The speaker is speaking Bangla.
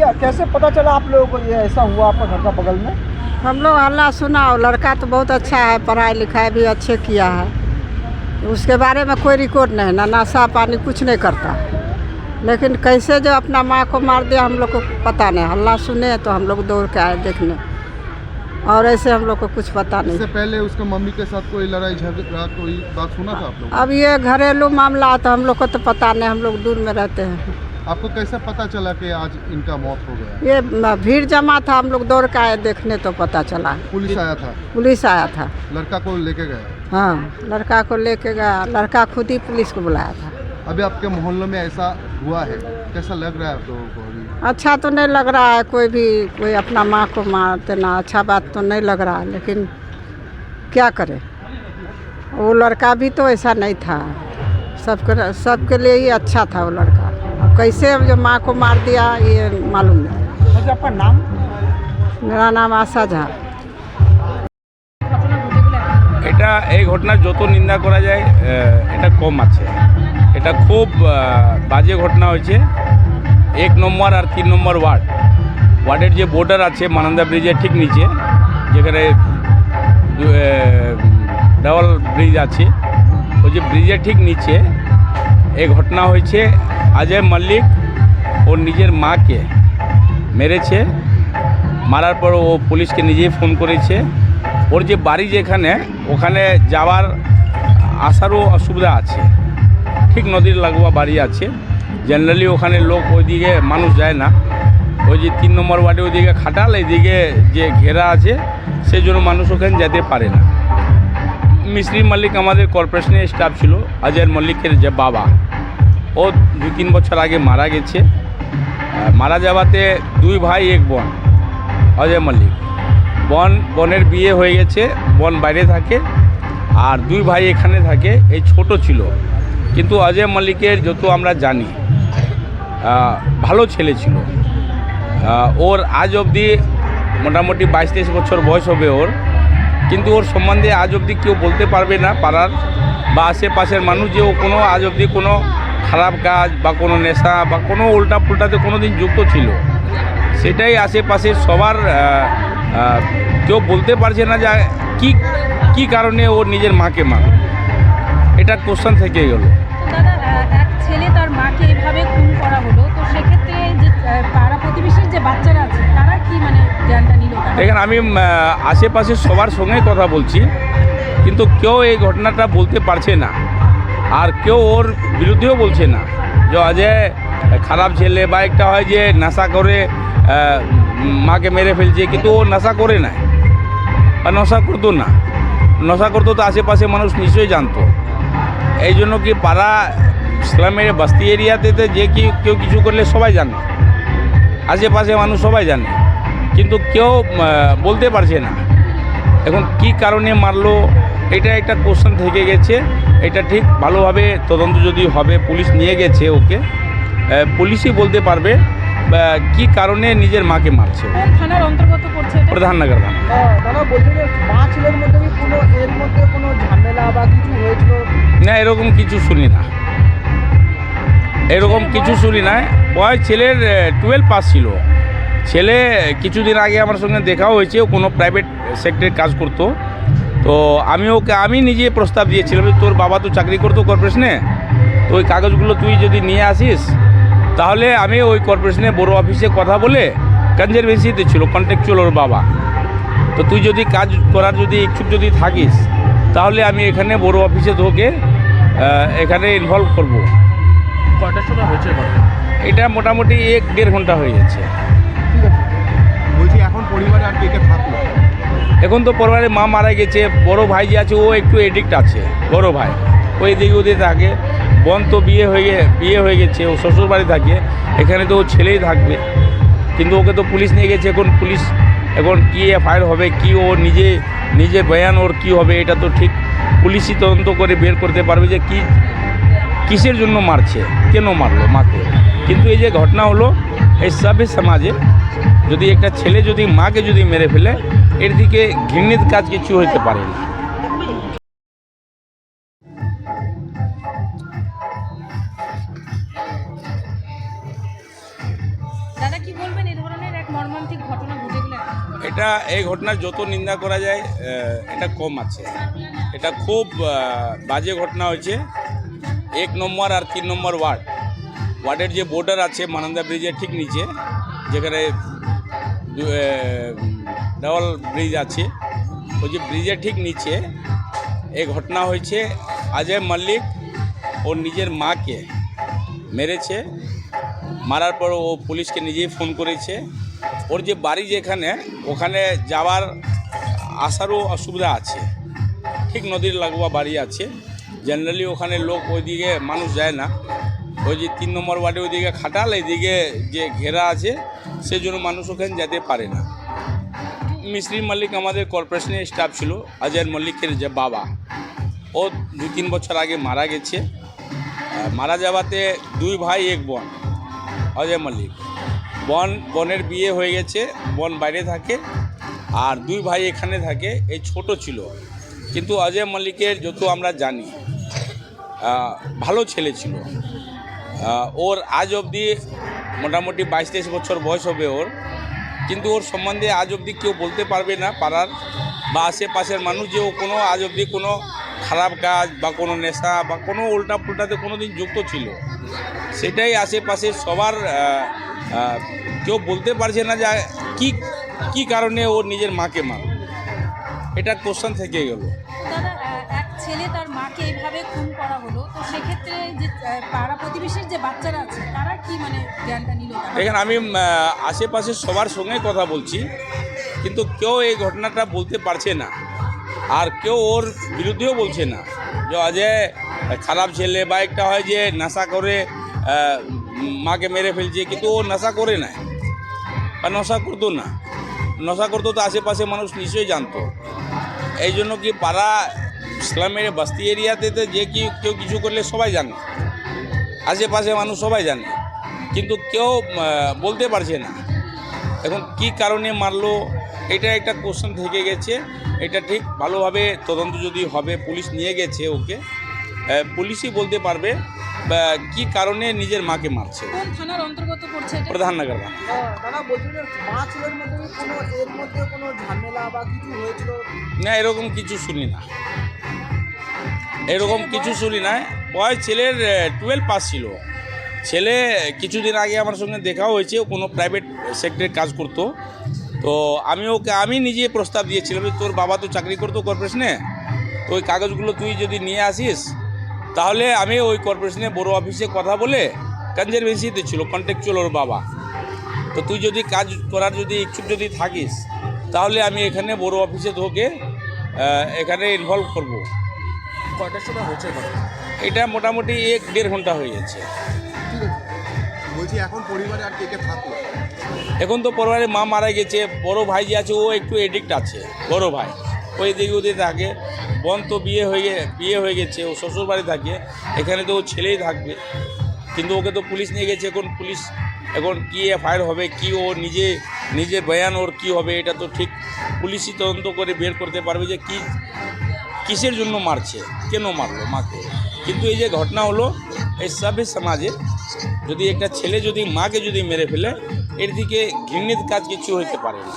क्या कैसे पता चला आप लोगों को ये ऐसा हुआ आपका घर का बगल में? हम लोग हल्ला सुना और लड़का तो बहुत अच्छा है, पढ़ाई लिखाई भी अच्छे किया है, उसके बारे में कोई रिकॉर्ड नहीं, ना नशा पानी कुछ नहीं करता। लेकिन कैसे जो अपना माँ को मार दिया हम लोग को पता नहीं। हल्ला सुने तो हम लोग दौड़ के आए देखने, और ऐसे हम लोग को कुछ पता नहीं। इससे पहले उसके मम्मी के साथ कोई लड़ाई झगड़ा कोई बात सुना था आप लोग? अब ये घरेलू मामला तो हम लोग को तो पता नहीं, हम लोग दूर में रहते हैं। आपको कैसे पता चला कि आज इनका मौत हो गया? ये भीड़ जमा था, हम लोग दौड़ के आए देखने तो पता चला। पुलिस आया था? पुलिस आया था। लड़का को लेके गया? हाँ, लड़का को लेके गया, लड़का खुद ही पुलिस को बुलाया था। अभी आपके मोहल्ले में ऐसा हुआ है, कैसा लग रहा है आप लोगों को अभी? अच्छा तो नहीं लग रहा है, कोई अपना माँ को मारते ना, अच्छा बात तो नहीं लग रहा है, लेकिन क्या करे, वो लड़का भी तो ऐसा नहीं था, सबके लिए ही अच्छा था वो लड़का। अब कैसे जो माँ को मार दिया ये मालूम नहीं। अच्छा, आपका नाम? मेरा नाम आशा झा। এটা এই ঘটনার যত নিন্দা করা যায় এটা কম আছে। এটা খুব বাজে ঘটনা হয়েছে। 1 নম্বর আর 3 নম্বর ওয়ার্ডের যে বর্ডার আছে মানন্দা ব্রিজের ঠিক নিচে, যেখানে ডাবল ব্রিজ আছে, ওই যে ব্রিজের ঠিক নিচে এই ঘটনা হয়েছে। অজয় মল্লিক ওর নিজের মাকে মেরেছে, মারার পর ও পুলিশকে নিজেই ফোন করেছে। ওর যে বাড়ি যেখানে, ওখানে যাওয়ার আসারও অসুবিধা আছে, ঠিক নদীর লাগোয়া বাড়ি আছে। জেনারেলি ওখানে লোক ওইদিকে মানুষ যায় না, ওই যে 3 নম্বর ওয়ার্ডে ওইদিকে খাটাল, এইদিকে যে ঘেরা আছে সেই জন্য মানুষ ওখানে যেতে পারে না। মিস্ত্রি মল্লিক আমাদের কর্পোরেশনের স্টাফ ছিল, অজয় মল্লিকের যে বাবা, ও 2-3 বছর আগে মারা গেছে। মারা যাওয়াতে 2 ভাই 1 বোন। অজয় মল্লিক বোনের বিয়ে হয়ে গেছে, বোন বাইরে থাকে, আর 2 ভাই এখানে থাকে। এই ছোট ছিল, কিন্তু অজয় মল্লিকের যত আমরা জানি ভালো ছেলে ছিল। ওর আজ অবধি মোটামুটি 22-23 বছর বয়স হবে ওর, কিন্তু ওর সম্বন্ধে আজ অবধি কেউ বলতে পারবে না, পাড়ার বা আশেপাশের মানুষ, যে ও কোনো আজ অবধি কোনো খারাপ কাজ বা কোনো নেশা বা কোনো উল্টা পুল্টাতে কোনো দিন যুক্ত ছিল। সেটাই আশেপাশের সবার কেউ বলতে পারছে না যে কি কারণে ওর নিজের মাকে মার, এটা কোশ্চেন থেকে গেল। দাদা, এক ছেলে তার মাকে এভাবে খুন করা হলো, তো সেক্ষেত্রে যে পাড়া প্রতিবেশীর যে বাচ্চারা আছে তারা কি মানে জ্ঞানটা নিল? দেখেন, আমি আশেপাশের সবার সঙ্গে কথা বলছি, কিন্তু কেউ এই ঘটনাটা বলতে পারছে না, আর কেউ ওর বিরুদ্ধেও বলছে না যে অজয় খারাপ ছেলে, বা একটা হয় যে নেশা করে মাকে মেরে ফেলছে, কিন্তু ও নেশা করে না বা নেশা করতো না। নেশা করতো তো আশেপাশে মানুষ নিশ্চয়ই জানতো। এই জন্য কি পাড়া ইসলামের বস্তি এরিয়াতে যে কেউ কিছু করলে সবাই জানে, আশেপাশে মানুষ সবাই জানে, কিন্তু কেউ বলতে পারছে না এখন কি কারণে মারলো। এটা একটা কোশ্চেন থেকে গেছে। এটা ঠিক ভালোভাবে তদন্ত যদি হবে, পুলিশ নিয়ে গেছে ওকে, পুলিশই বলতে পারবে কি কারণে নিজের মাকে মারছে। কোন থানার অন্তর্গত পড়ছে এটা? প্রধাননগর থানা। দাদা বলছে যে মা ছেলের মধ্যে কি এর মধ্যে কোনো ঝামেলা বা কিছু হয়েছিল? না, এরকম কিছু শুনি না, এরকম কিছু শুনি না। বয়স ছেলের 12 পাস ছিল। ছেলে কিছুদিন আগে আমার সঙ্গে দেখাও হয়েছে, ও কোনো প্রাইভেট সেক্টরে কাজ করতো। তো আমি নিজে প্রস্তাব দিয়েছিলাম, তোর বাবা তো চাকরি করতো কর্পোরেশনে, তো ওই কাগজগুলো তুই যদি নিয়ে আসিস, তাহলে আমি ওই কর্পোরেশনে বড় অফিসে কথা বলে, কনজারভেন্সিতে ছিল, কন্ট্রাকচুয়াল ওর বাবা, তো তুই যদি কাজ করার যদি ইচ্ছুক যদি থাকিস, তাহলে আমি এখানে বড় অফিসে তোকে এখানে ইনভলভ করব। কয়টার সময় হয়েছে? এটা মোটামুটি 1-1.5 ঘন্টা হয়ে গেছে। ঠিক আছে, বলছি এখন পরিবারে আর কে কে থাকলো? এখন তো পরিবারে মা মারা গেছে, বড় ভাই যে আছে ও একটু এডিক্ট আছে, বড় ভাই ওই দিকে ওদের থাকে। বোন তো বিয়ে হয়ে গেছে, ও শ্বশুর বাড়ি থাকে, এখানে তো ও ছেলেই থাকবে, কিন্তু ওকে তো পুলিশ নিয়ে গেছে। এখন পুলিশ কি এফআইআর হবে, কি ও নিজের বয়ান ওর কী হবে, এটা তো ঠিক পুলিশই তদন্ত করে বের করতে পারবে যে কিসের জন্য মারছে, কেন মারলো মাকে। কিন্তু এই যে ঘটনা হলো, এই সভ্য সমাজে যদি একটা ছেলে যদি মাকে যদি মেরে ফেলে, এর দিকে ঘৃণিত কাজ কিছু হইতে পারে না। দাদা কি বলবেন এই ধরনের এক মর্মান্তিক ঘটনা ঘটে গেলে? এটা এই ঘটনার যত নিন্দা করা যায় এটা কম আছে। এটা খুব বাজে ঘটনা হয়েছে। 1 নম্বর আর 3 নম্বর ওয়ার্ডের যে বর্ডার আছে মানন্দা ব্রিজের ঠিক নিচে, যেখানে ডাবল ব্রিজ আছে, ওই যে ব্রিজের ঠিক নিচে এই ঘটনা হয়েছে। অজয় মল্লিক ওর নিজের মাকে মেরেছে। মারার পর ও পুলিশকে নিজেই ফোন করেছে। ওর যে বাড়ি যেখানে, ওখানে যাওয়ার আসারও অসুবিধা আছে। ঠিক নদীর লাগোয়া বাড়ি আছে। জেনারেলি ওখানে লোক ওইদিকে মানুষ যায় না। ওই যে 3 নম্বর ওয়ার্ডে ওইদিকে খাটাল, এইদিকে যে ঘেরা আছে, সেই জন্য মানুষ ওখানে যেতে পারে না। মিস্ত্রি মল্লিক আমাদের কর্পোরেশনের স্টাফ ছিল। অজয় মল্লিকের যে বাবা, ও 2-3 বছর আগে মারা গেছে। মারা যাওয়াতে 2 ভাই 1 বোন। অজয় মল্লিক বোনের বিয়ে হয়ে গেছে, বোন বাইরে থাকে, আর 2 ভাই এখানে থাকে। এই ছোট ছিল, কিন্তু অজয় মল্লিকের যত আমরা জানি ভালো ছেলে ছিল। ওর আজ অবধি মোটামুটি 22-23 বছর বয়স হবে ওর, কিন্তু ওর সম্বন্ধে আজ অবধি কেউ বলতে পারবে না, পাড়ার বা আশেপাশের মানুষ, যে ও কোনো আজ অবধি কোনো খারাপ কাজ বা কোনো নেশা বা কোনো উল্টা পুল্টাতে কোনো দিন যুক্ত ছিল। সেটাই আশেপাশে সবার কেউ বলতে পারছে না যে কি কারণে ওর নিজের মাকে মার। এটা কোশ্চেন থেকে গেল। দাদা, এক ছেলে তার মাকে এইভাবে খুন করা হলো, তো সেক্ষেত্রে যে পাড়া প্রতিবেশীর যে বাচ্চারা আছে তারা কি মানে জ্ঞানটা নিল? এখানে আমি আশেপাশে সবার সঙ্গে কথা বলছি, কিন্তু কেউ এই ঘটনাটা বলতে পারছে না, আর কেউ ওর বিরুদ্ধেও বলছে না যে অজয় খারাপ ছেলে, বা একটা হয় যে নেশা করে মাকে মেরে ফেলছে, কিন্তু ও নেশা করে না বা নেশা করতো না। নেশা করতো তো আশেপাশে মানুষ নিশ্চয়ই জানতো। এই জন্য কি পাড়া ইসলামের বস্তি এরিয়াতে তো যে কেউ কিছু করলে সবাই জানে, আশেপাশে মানুষ সবাই জানে, কিন্তু কেউ বলতে পারছে না। এখন কি কারণে মারলো, এটা একটা কোশ্চেন থেকে গেছে। এটা ঠিক ভালোভাবে তদন্ত যদি হবে, পুলিশ নিয়ে গেছে ওকে, পুলিশই বলতে পারবে কি কারণে নিজের মাকে মারছে। কোন থানার অন্তর্গত পড়ছে এটা? প্রধাননগর। দাদা বলছিলেন 5 ছেলের মধ্যে কোনো এর মধ্যে কোনো ঝামেলা বা কিছু হয়েছিল? না, এরকম কিছু শুনি না, এরকম কিছু শুনি না। বয়স ছেলের 12 পাস ছিল। ছেলে কিছুদিন আগে আমার সঙ্গে দেখাও হয়েছে, ও কোনো প্রাইভেট সেক্টরে কাজ করতো। তো আমি নিজে প্রস্তাব দিয়েছিলাম, তোর বাবা তো চাকরি করতো কর্পোরেশনে, তো ওই কাগজগুলো তুই যদি নিয়ে আসিস, তাহলে আমি ওই কর্পোরেশনে বড় অফিসে কথা বলে, কনজারভেন্সিতে ছিল, কন্ট্রাকচুয়াল ওর বাবা, তো তুই যদি কাজ করার যদি ইচ্ছুক যদি থাকিস, তাহলে আমি এখানে বড় অফিসে তোকে এখানে ইনভলভ করব। কয়টার সময় হচ্ছে কথা? এটা মোটামুটি 1-1.5 ঘন্টা হয়ে গেছে। বলছি এখন পরিবারে আর কে কে থাকলো? এখন তো পরিবারে মা মারা গেছে, বড় ভাই যে আছে ও একটু এডিক্ট আছে, বড় ভাই ওই দিকে ওদের থাকে। বোন তো বিয়ে হয়ে গেছে, ও শ্বশুর বাড়ি থাকে, এখানে তো ও ছেলেই থাকবে, কিন্তু ওকে তো পুলিশ নিয়ে গেছে। এখন কি এফআইআর হবে, কি ও নিজে বয়ান ওর কি হবে, এটা তো ঠিক পুলিশই তদন্ত করে বের করতে পারবে যে কিসের জন্য মারছে, কেন মারলো মাকে। কিন্তু এই যে ঘটনা হলো, এই সভ্য সমাজে যদি একটা ছেলে যদি মাকে যদি মেরে ফেলে, এর দিকে ঘৃণিত কাজ কিছু হতে পারে না।